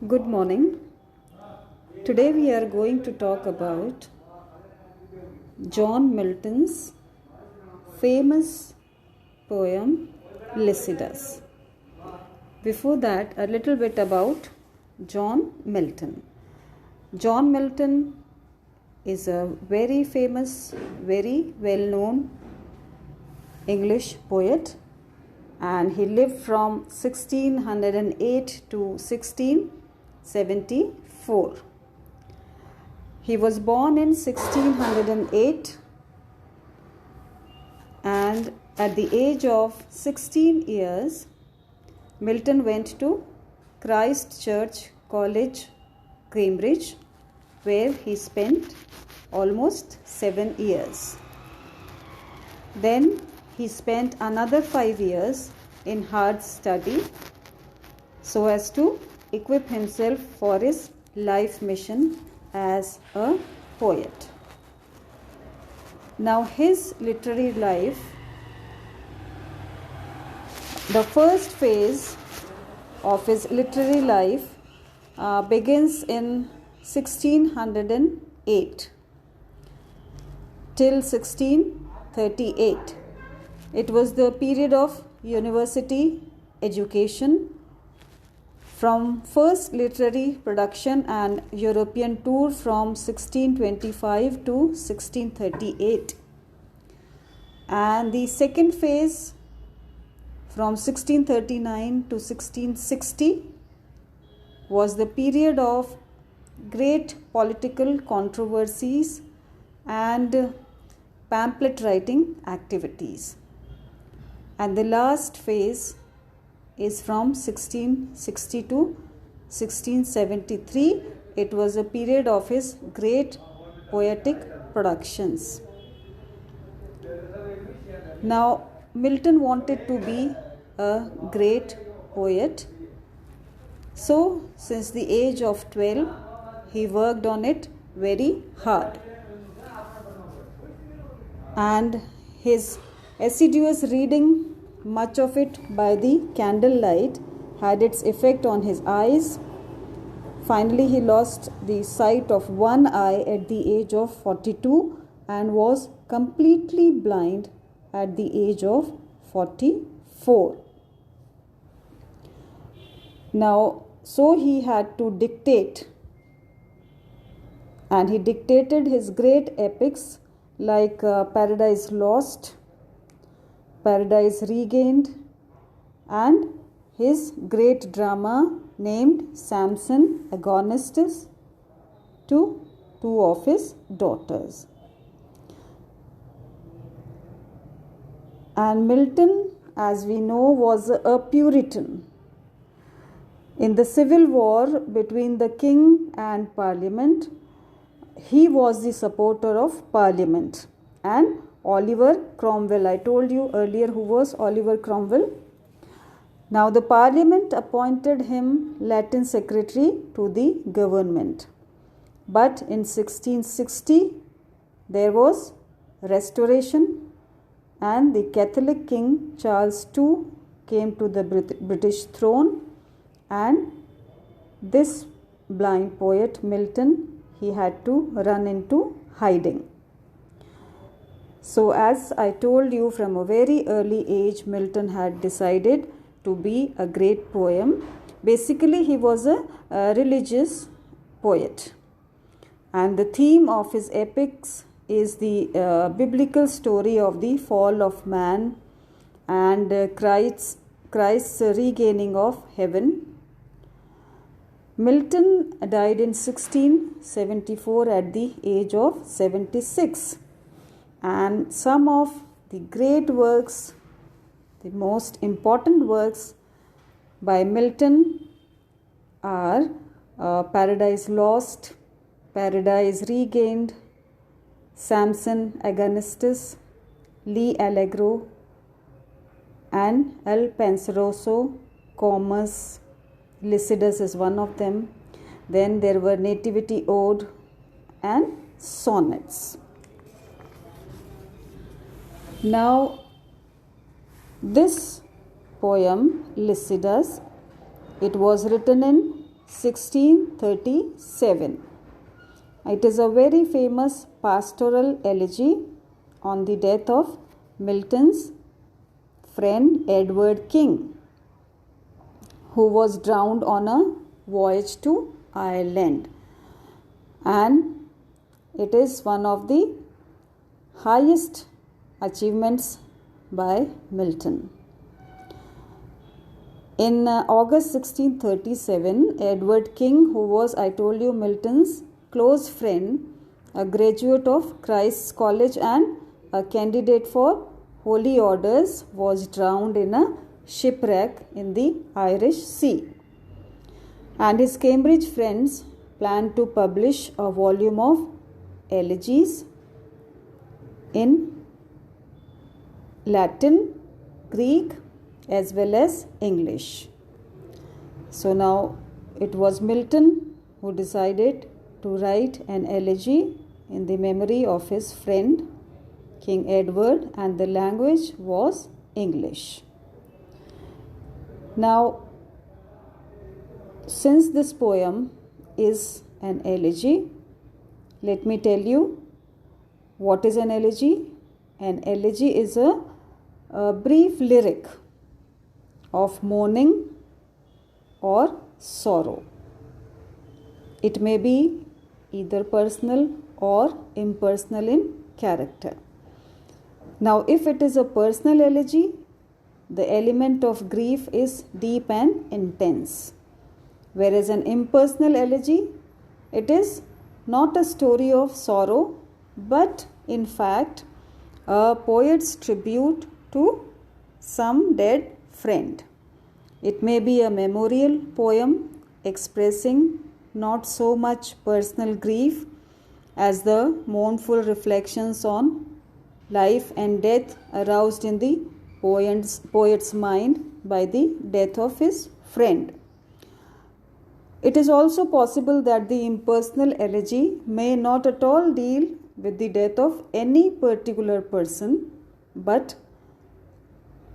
Good morning. Today we are going to talk about John Milton's famous poem Lycidas. Before that, a little bit about John Milton. John Milton is a very famous, very well-known English poet, and he lived from 1608 to 1674. He was born in 1608, and at the age of 16 years, Milton went to Christ Church College, Cambridge, where he spent almost 7 years. Then he spent another 5 years in hard study so as to equip himself for his life mission as a poet. Now, his literary life, the first phase of his literary life begins in 1608 till 1638. It was the period of university education. From first literary production and European tour from 1625 to 1638. And the second phase from 1639 to 1660 was the period of great political controversies and pamphlet writing activities. And the last phase is from 1660 to 1673. It was a period of his great poetic productions. Now, Milton wanted to be a great poet. So, since the age of 12, he worked on it very hard. And his assiduous reading, much of it by the candlelight, had its effect on his eyes. Finally, he lost the sight of one eye at the age of 42 and was completely blind at the age of 44. Now, so he had to dictate, and he dictated his great epics like Paradise Lost, Paradise Regained, and his great drama named Samson Agonistes to two of his daughters. And Milton, as we know, was a Puritan. In the civil war between the king and parliament, he was the supporter of parliament. And Oliver Cromwell, I told you earlier who was Oliver Cromwell. Now the parliament appointed him Latin secretary to the government. But in 1660, there was restoration, and the Catholic King Charles II came to the British throne, and this blind poet Milton, he had to run into hiding. So, as I told you, from a very early age, Milton had decided to be a great poet. Basically, he was a religious poet. And the theme of his epics is the biblical story of the fall of man and Christ's regaining of heaven. Milton died in 1674 at the age of 76. And some of the great works, the most important works by Milton are Paradise Lost, Paradise Regained, Samson Agonistes, Lee Allegro, and El Penseroso, Comus, Lycidas is one of them. Then there were Nativity Ode and Sonnets. Now, this poem Lycidas, it was written in 1637. It is a very famous pastoral elegy on the death of Milton's friend Edward King, who was drowned on a voyage to Ireland, and it is one of the highest achievements by Milton. In August 1637, Edward King, who was, I told you, Milton's close friend, a graduate of Christ's College and a candidate for holy orders, was drowned in a shipwreck in the Irish Sea. And his Cambridge friends planned to publish a volume of elegies in Latin, Greek, as well as English. So now it was Milton who decided to write an elegy in the memory of his friend King Edward, and the language was English. Now, since this poem is an elegy, let me tell you what is an elegy. An elegy is a brief lyric of mourning or sorrow. It may be either personal or impersonal in character. Now, if it is a personal elegy, the element of grief is deep and intense. Whereas an impersonal elegy, it is not a story of sorrow, but in fact a poet's tribute to some dead friend. It may be a memorial poem expressing not so much personal grief as the mournful reflections on life and death aroused in the poet's mind by the death of his friend. It is also possible that the impersonal elegy may not at all deal with the death of any particular person, but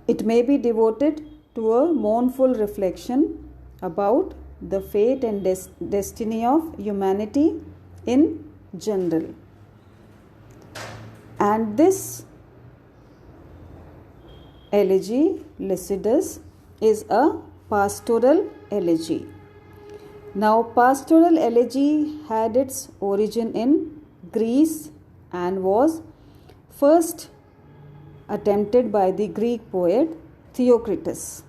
it may be devoted to a mournful reflection about the fate and destiny of humanity in general. And this elegy, Lycidas, is a pastoral elegy. Now, pastoral elegy had its origin in Greece and was first attempted by the Greek poet Theocritus.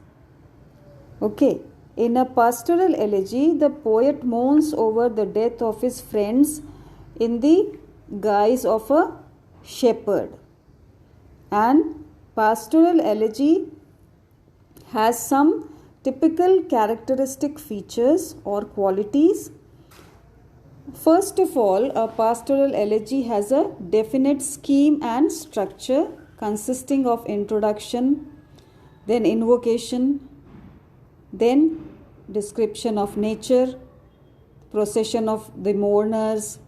Okay, in a pastoral elegy, the poet mourns over the death of his friends in the guise of a shepherd. And pastoral elegy has some typical characteristic features or qualities. First of all, a pastoral elegy has a definite scheme and structure consisting of introduction, then invocation, then description of nature, procession of the mourners,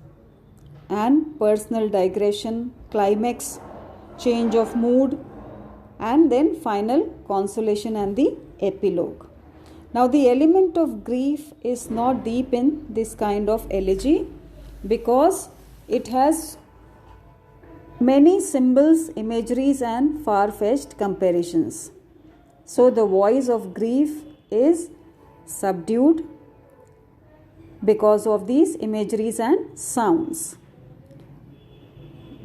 and personal digression, climax, change of mood, and then final consolation and the epilogue. Now, the element of grief is not deep in this kind of elegy because it has many symbols, imageries, and far-fetched comparisons. So, the voice of grief is subdued because of these imageries and sounds.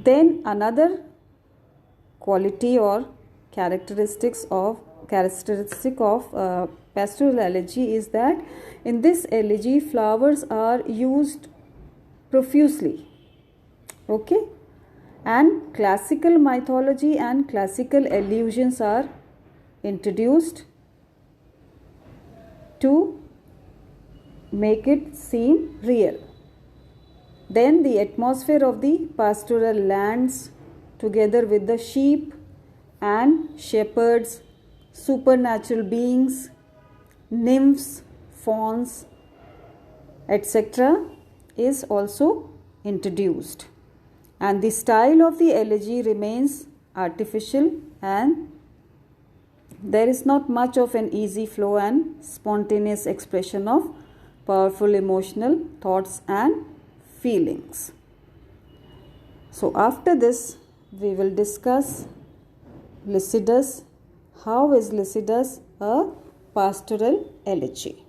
Then another quality or characteristic of pastoral elegy is that in this elegy flowers are used profusely. Okay, and classical mythology and classical allusions are introduced to make it seem real. Then the atmosphere of the pastoral lands, together with the sheep and shepherds, supernatural beings, nymphs, fauns, etc., is also introduced. And the style of the elegy remains artificial, and there is not much of an easy flow and spontaneous expression of powerful emotional thoughts and feelings. So after this we will discuss Lycidas. How is Lycidas a pastoral elegy?